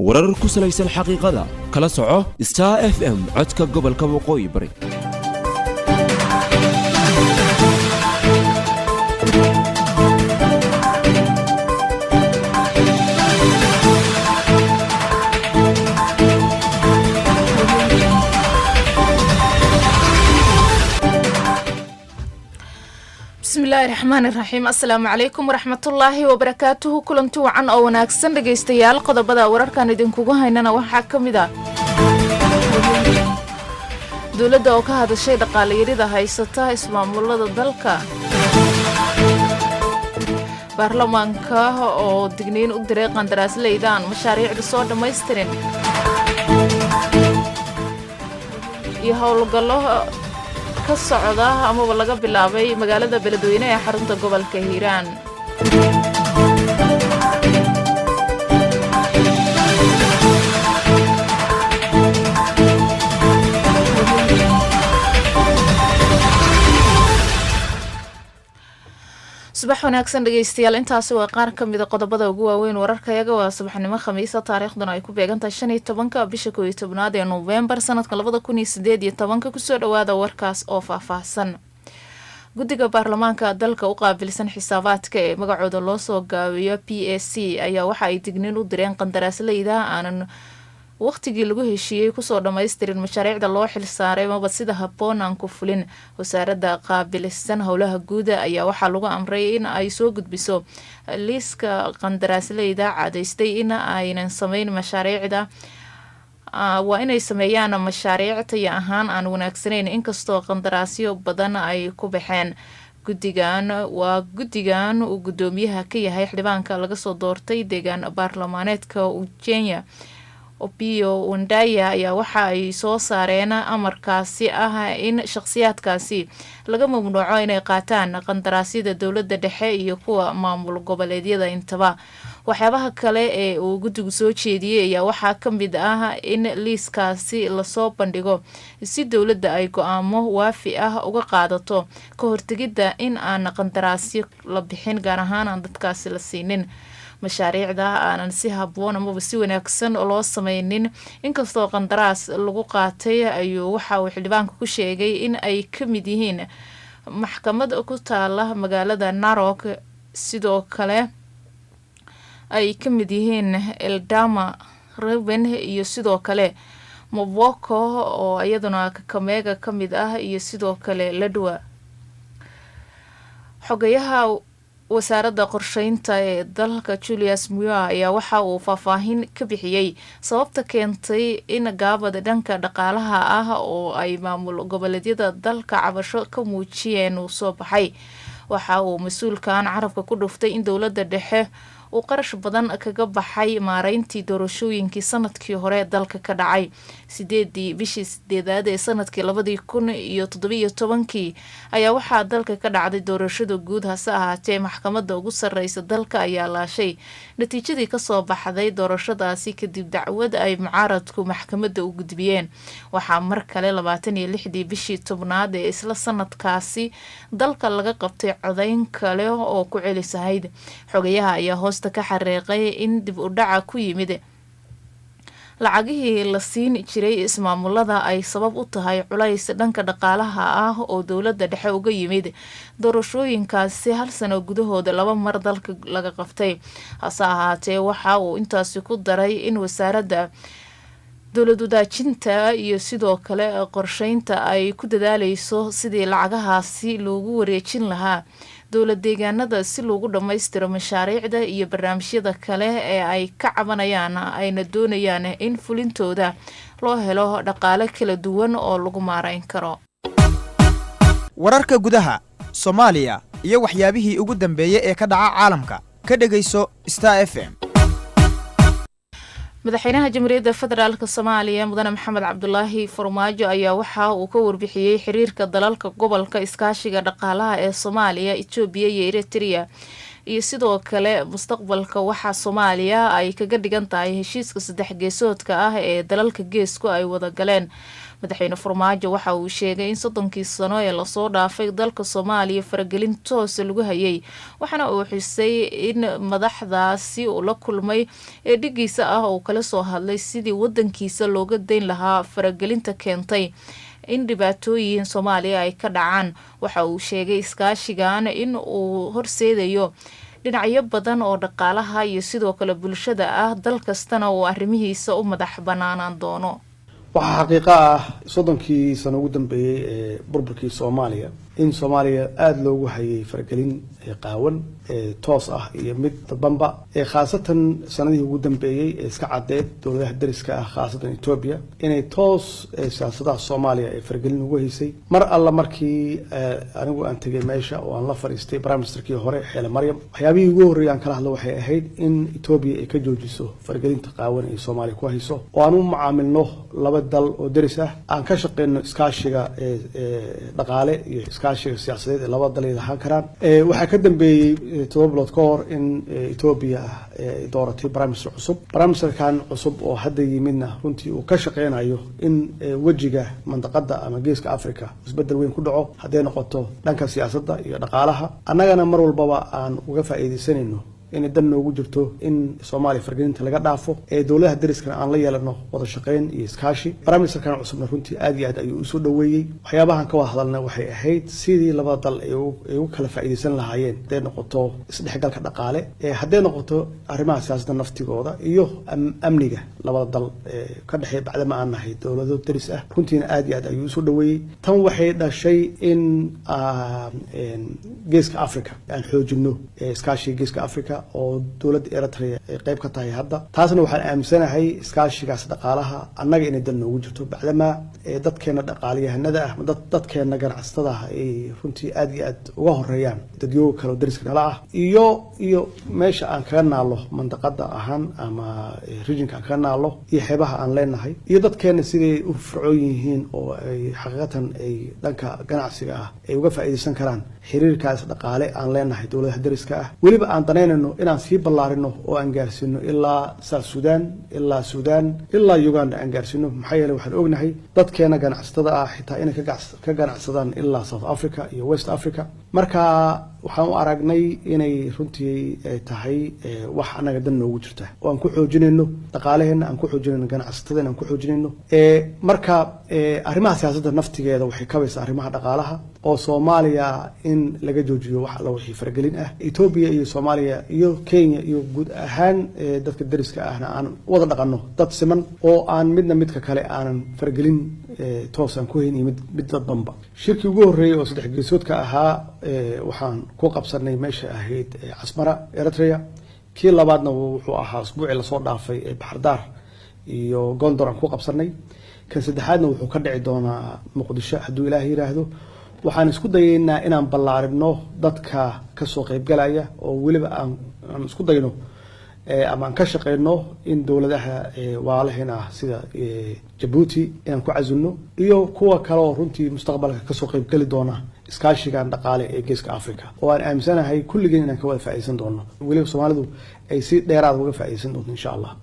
warar ku salaysan xaqiiqada kala soco Star FM codka gobolka waqooyi bari بسم الله الرحمن الرحيم السلام عليكم ورحمة الله وبركاته كلنتو عن أو ناكسن dhageystayaal qodobada wararkan idinkugu haynana waxa kamida dawladda oo ka hadashay dhaqaaliyada haysata ismaamulada dalka baarlamaanka oo digniin u diray qandaraasleydan mashaariicda soo dhameystiran iyo howlgallo ka socda ama laga bilaabay magaalada Beledweyne ee xarunta gobolka Hiiraan subax wanaagsan dhageystayaal intaasi waa qaar ka mid ah qodobada ugu waaweyn wararkayaga waa subaxnimo khamiis taariikhduna ay ku beegantahay 15 bisha 11 ee November sanadka 2018 ku soo dhawaada warkaas oo faahfaahsan guddiga baarlamaanka dalka u qaabilsan xisaabaadka ee magacooda loo soo gaabiyo PAC ayaa waxa ay digniin u direen qandaraasleyda aanan waqtigii lagu heshiiyay kusoo dhameystirin mashaariicda loo xil saaray maba sida habboon aan ku fulin wasaaradda qaabilsan howlaha guud ayaa waxaa lagu amray in ay soo gudbiso liiska qandaraasleyda cadaystay in aynan sameyn mashaariicda waa inay sameeyaan mashaariic tayo ahaan aan wanaagsaneyn inkastoo qandaraasyo badan ay ku baxeen guddigan uu gudoomiyaha ka yahay xildhibaanka laga soo doortay deegaan baarlamaaneedka Kenya Opiyo Wandaya ayaa waxa ay soo saareen amarkaasi ah in shakhsiyaadkaasi laga mamnuuco inay qaataan qandaraasyada dawladda dhexe iyo kuwa maamul goboleedyada intaba waxyaabaha kale ee uu guddigu soo jeediyay ayaa waxaa ka mid ah in liiskaasi lasoo bandhigo si dawladda ay go'aamo waafi ah uga qaadato ka hortagidda in aan qandaraasyo la bixin gaar ahaan aan dadkaasi la siinin mashaariicda aanan si habboon ama si wanaagsan loo sameynin inkastoo qandaraas lagu qaatay ayuu waxa uu xildhibaanka ku sheegay in ay ka mid yihiin maxkamad ku taala magaalada Narok sidoo kale ay ka mid yihiin Eldama Reuben iyo sidoo kale Moboko oo iyaduna Kakamega ka mid ah iyo sidoo kale Ladwa xogayaha wasaaradda qorsheynta ee dalka Julius Muya ayaa waxa uu faahfaahin ka bixiyay sababta keentay in gaabad dhanka dhaqaalaha ah oo ay maamul goboleedyada dalka cabasho ka muujiyeen uu soo baxay waxa uu mas'uulkan carabka ku dhuftay in dawladda dhexe uu qarash badan kaga baxay maareyntii doorashooyinkii sanadkii hore dalka ka dhacay 8 bishii 8 ee sanadkii 2017 ayaa waxaa dalka ka dhacday doorashada guud hase ahaatee maxkamadda ugu sarreysa dalka ayaa laashay natiijadii ka soo baxday doorashadaasi kadib dacwad ay mucaaradku maxkamadda u gudbiyeen waxaa mar kale 26 bishii 10 ee isla sanadkaasi dalka laga qabtay codayn kale oo ku celisahayd xogayaha ayaa ka xareeqay in dib u dhaca ku yimid lacagihii la siin jiray ismaamulada ay sabab u tahay culays dhanka dhaqaalaha ah oo dawladda dhexe uga yimid doorashooyinkaasi hal sano gudahooda 2 mar dalka laga qabtay hase ahaatee waxa uu intaasi ku daray in wasaaradda dawlad wadaajinta iyo sidoo kale qorsheynta ay ku dadaaleyso sidii lacagahaasi loogu wareejin lahaa dawlad deegaanada si loogu dhameystiro mashaariicda iyo barnaamijyada kale ee ay ka cabanayaan ayna doonayaan in fulintooda loo helo dhaqaale kala duwan oo lagu maareyn karo wararka gudaha Soomaaliya iyo waxyaabihii ugu dambeeyay ee ka dhaca caalamka ka dhageyso Star FM madaxweynaha jamhuuriyadda federaalka Soomaaliya mudane Maxamed Cabdullaahi Farmaajo ayaa waxa uu ka warbixiyay xiriirka dalalka gobolka iskaashiga dhaqaalaha ee Soomaaliya, Itoobiya iyo Eritrea iyo sidoo kale mustaqbalka waxaa Soomaaliya ay kaga dhigan tahay heshiiska 3 geesoodka ah ee dalalka geesku ay wada galeen. madaxweyne Farmaajo waxa uu sheegay in 30 sano ee lasoo dhaafay dalka Soomaaliya faragelin toos lagu hayay, waxaana uu xusay in madaxdaasi uu la kulmay ee dhigiisa ah oo kala soo hadlay sidii wadankiisa looga deyn lahaa faragelinta keentay in dhibaatooyin Soomaaliya ay ka dhacaan. waxa uu sheegay iskaashigan in uu horseedayo dhinacyo badan oo dhaqaalaha iyo sidoo kale bulshada ah, dal kastana uu arrimihiisa u madax banaanaan doono. waxaa xaqiiqo ah 30 sano ugu dambeeyay ee burburkii Soomaaliya in Soomaaliya aad loogu hayay faragelin qaawan toos ah iyo mid dadbanba khaasatan sanadii ugu dambeeyay iska cadeed dowladaha dariska ah khaasatan Ethiopia inay toos siyaasadaha Soomaaliya ee faragelin ugu haysay mar alla markii anigu aan tagay meesha oo aan la fariistay prime ministerkii hore Xeele Maryam waxyaabihii ugu horeeyay kala hadlo waxay ahayd in Ethiopia ay ka joojiso faragelinta qaawan ee Soomaaliya ku hayso oo aan u macaamilno laba dal oo daris ah aan ka shaqeyno iskaashiga dhaqaale iyo iskaashiga siyaasadeed ee laba dal ay lahaan karaan waxa ka dambeeyay 7 bilood ka hor in Ethiopia dooratay prime minister cusub. prime minister kan cusub oo hadda yimidna runtii uu ka shaqeynayo in wajiga mandaqada ama geeska Afrika isbedel weyn ku dhaco haday noqoto dhanka siyaasadda iyo dhaqaalaha. annagana mar walba aan uga faa'iideysanayno in dan noogu jirto in Soomaaliya faragelinta laga dhaafo ee dowladaha dariska aan la yeelano wada shaqeyn iyo iskaashi. prime minister kan cusubna runtii aad iyo aad ayuu soo dhaweeyay. waxyaabahan ka wada hadalna waxay ahayd sidii labada dal ay u kala faa'iideysan lahaayeen haday noqoto isdhexgalka dhaqaale haday noqoto arrimaha siyaasadda naftigooda iyo amniga labada dal ka dhaxay bacdama aan nahay dowlado daris ah. runtiina aad iyo aad ayuu soo dhaweeyay. tan waxay dhashay in geeska Afrika aan xoojino iskaashiga geeska Afrika oo dowladda Eritrea ay qayb ka tahay hadda. taasna waxaan aaminsanahay iskaashigaas dhaqaalaha annaga inay dal noogu jirto bacdama dadkeena dhaqaaliyahanada ah dadkeena ganacsatada ah ay runtii aad iyo aad uga horeeyaan dadyo kale oo dariska nala ah iyo meesha aan kaga naalo mandaqada ahaan ama regionka aan kaga naalo iyo xeebaha aan leenahay iyo dadkeena sidii u fircoon yihiin oo ay xaqiiqatan ay dhanka ganacsiga ah ay uga faa'iideysan karaan xiriirkaas dhaqaale aan leenahay dowladaha dariska ah. weliba aan daneynayno inaan sii ballaarino oo aan gaarsino ilaa South Sudan ilaa Uganda aan gaarsino. maxaa yeelay waxaan ognahay dadkeena ganacsatada ah xitaa inay ka ganacsadaan ilaa South Africa iyo West Africa. marka waxaan u aragnay inay runtii tahay wax anaga dan noogu jirta oo aan ku xoojinayno dhaqaalaheena, aan ku xoojinayno ganacsatada, aan ku xoojinayno marka arrimaha siyaasadda naftigeeda waxay kabaysaa arrimaha dhaqaalaha oo Soomaaliya in laga joojiyo wax la wixii faragelin ah. Ethiopia iyo Soomaaliya iyo Kenya iyo guud ahaan dadka dariska ahna aan wada dhaqano dad siman oo aan midka kale aanan faragelin toos aan ku haynin mid dadbanba. shirkii ugu horeeyay oo 3 geesoodka ahaa waxaan ku qabsanay meesha ahayd Asmara Eritrea. kii labaadna wuxuu ahaa usbuuci la soo dhaafay Baxardaar iyo Gondor aan ku qabsanay. kan saddexaadna wuxuu ka dhici doonaa Muqdisho hadduu Ilaahay yiraahdo. waxaan isku dayeynaa inaan ballaarino dadka ka soo qayb galaya oo waliba aan isku dayno ama aan ka shaqeyno in dowladaha walaalaheena sida Djibouti inaan ku cazulno iyo kuwa kale oo runtii mustaqbalka ka soo qayb gali doona iskaashigan dhaqaale ee geeska Afrika oo aan aaminsanahay kulligeen inaan ka wada faa'iideysan doono. waliba Soomaalidu ay si dheeraad uga faa'iideysan doonto insha Allah.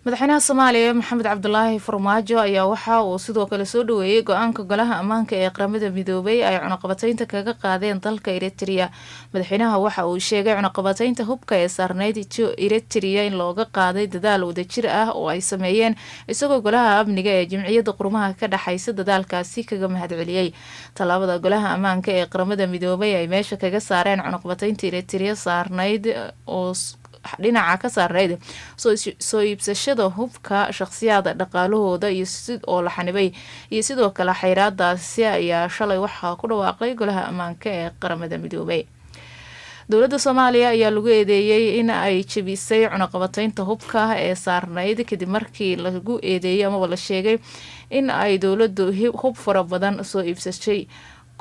madaxweynaha Soomaaliya Maxamed Cabdullaahi Farmaajo ayaa waxa uu sidoo kale soo dhaweeyay go'aanka golaha ammaanka ee qaramada midoobay ay cunaqabataynta kaga qaadeen dalka Eritrea. madaxweynaha waxa uu sheegay cunaqabataynta hubka ee saarneyd Eritrea in looga qaaday dadaal wadajir ah oo ay sameeyeen isagoo golaha amniga ee Jamciyadda Qurumaha ka dhaxaysa dadaalkaasi kaga mahadceliyay. talaabada golaha ammaanka ee qaramada midoobay ay meesha kaga saareen cunaqabataynta Eritrea saarneyd oo dhinaca ka saarneyd soo iibsashada hubka shakhsiyaadka dhaqaalahooda iyo oo la xanibay iyo sidoo kale xayiraadaasi ayaa shalay waxaa ku dhawaaqay golaha ammaanka ee qaramada midoobay. dowladda Soomaaliya ayaa lagu eedeeyay in ay jabisay cunaqabataynta hubka ee saarneyd kadib markii lagu eedeeyay ama la sheegay in ay dowladdu hub fara badan soo iibsatay.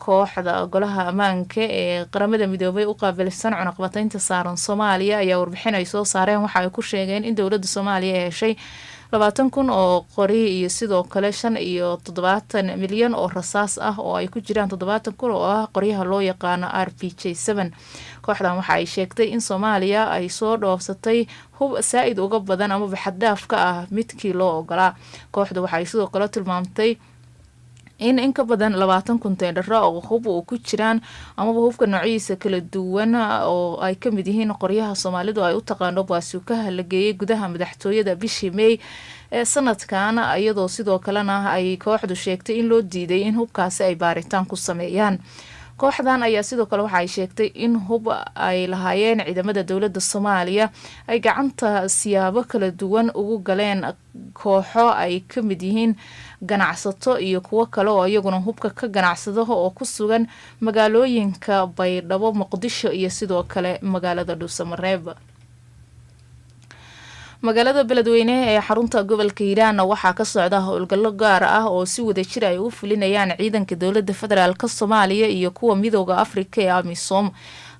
kooxda golaha ammaanka ee qaramada midoobay u qaabilsan cunaqabataynta saaran Soomaaliya ayaa warbixin ay soo saareen waxa ay ku sheegeen in dowladda Soomaaliya ay heshay 20,000 oo qori iyo sidoo kale 75 milyan oo rasaas ah oo ay ku jiraan 70,000 oo ah qoryaha loo yaqaano RPG7. kooxdan waxa ay sheegtay in Soomaaliya ay soo dhoofsatay hub saa'id uga badan ama xad-dhaaf ka ah midkii loo ogolaa. kooxdu waxa ay sidoo kale tilmaamtay in ka badan 20 container oo hub u ku jiraan ama hubka noocyadiisa kala duwan oo ay ka mid yihiin qoryaha Soomaalidu ay u taqaano baasuukaha la geeyay gudaha madaxtooyada bishii May ee sanadkan, iyadoo sidoo kalena ay kooxdu sheegtay in loo diiday in hubkaasi ay baaritaan ku sameeyaan. kooxdan ayaa sidoo kale waxa ay sheegtay in hub ay lahaayeen ciidamada dowladda Soomaaliya ay gacanta siyaabo kala duwan ugu galeen kooxo ay ka mid yihiin ganacsato iyo kuwo kale oo iyaguna hubka ka ganacsado oo ku sugan magaalooyinka Baydhabo, Muqdisho iyo sidoo kale magaalada Dhuusamareeb. magaalada Beledweyne ee xarunta gobolka Hiiraan waxaa ka socda howlgallo gaar ah oo si wada jir ay u fulinayaan ciidanka dowladda federaalka Soomaaliya iyo kuwa midowga Afrika ee AMISOM.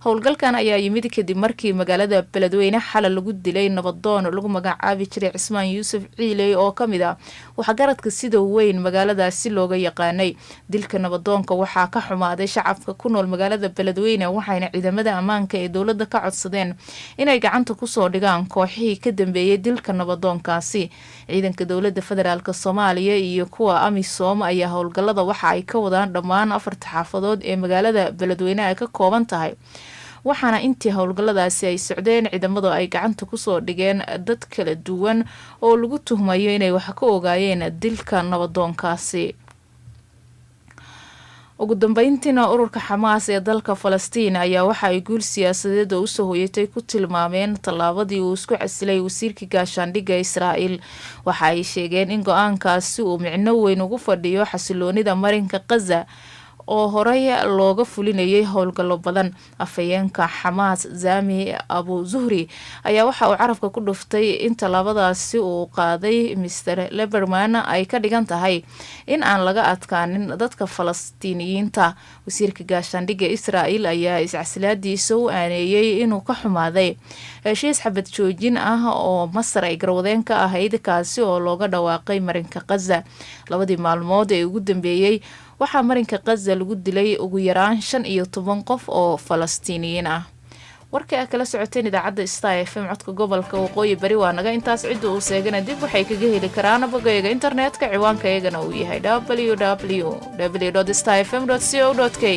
howlgalkan ayaa yimid kadib markii magaalada Beledweyne xalal lagu dilay nabadoon lagu magacaabi jiray Cismaan Yuusuf Ciiley oo kamid ah waxa garadka sida weyn magaaladaasi looga yaqaanay. dilka nabadoonka waxaa ka xumaaday shacabka ku nool magaalada Beledweyne, waxayna ciidamada ammaanka ee dowladda ka codsadeen inay gacanta ku soo dhigaan kooxihii ka dambeeyay dilka nabadoonkaasi. ciidanka dowladda federaalka Soomaaliya iyo kuwa AMISOM ayaa howlgallada waxa ay ka wadaan dhammaan 4 xaafadood ee magaalada Beledweyne ay ka kooban tahay, waxaana intii howlgalladaasi ay socdeen ciidamadu ay gacanta ku soo dhigeen dad kala duwan oo lagu tuhmayo inay wax ka ogaayeen dilka nabadoonkaasi. ugu dambeyntiina ururka Xamaas ee dalka Falastiin ayaa waxa ay guul siyaasadeed oo soo hoyatay ku tilmaameen tallaabadii uu isku casilay wasiirka gaashaandhigga Israa'iil. waxa ay sheegeen in go'aankaasi uu micno weyn ugu fadhiyo xasiloonida marinka Gaza oo horey looga fulinayay howlgallo badan. afayeenka Xamaas Zami Abu Zuhri ayaa waxa uu carabka ku dhuftay in tallaabadaasi uu qaaday Mr. Lieberman ay ka dhigan tahay in aan laga adkaanin dadka Falastiiniyiinta. wasiirka gaashaandhigga Israa'iil ayaa iscasilaadiisa u aaneeyay inuu ka xumaaday heshiis xabad joojin ah oo Masar ay garwadeen ka ahayd kaasi oo looga dhawaaqay marinka Gaza. 2 maalmood ee ugu dambeeyay waxaa marinka Gaza lagu dilay ugu yaraan 15 qof oo Falastiiniyiin ah. warkii aad kala socoteen idaacadda Star FM codka gobolka Waqooyi Bari waa naga intaas. cid uu seegana dib waxay kaga heli karaan bogayga internetka ciwaanka iyagana uu yahay www.starfm.co.ke.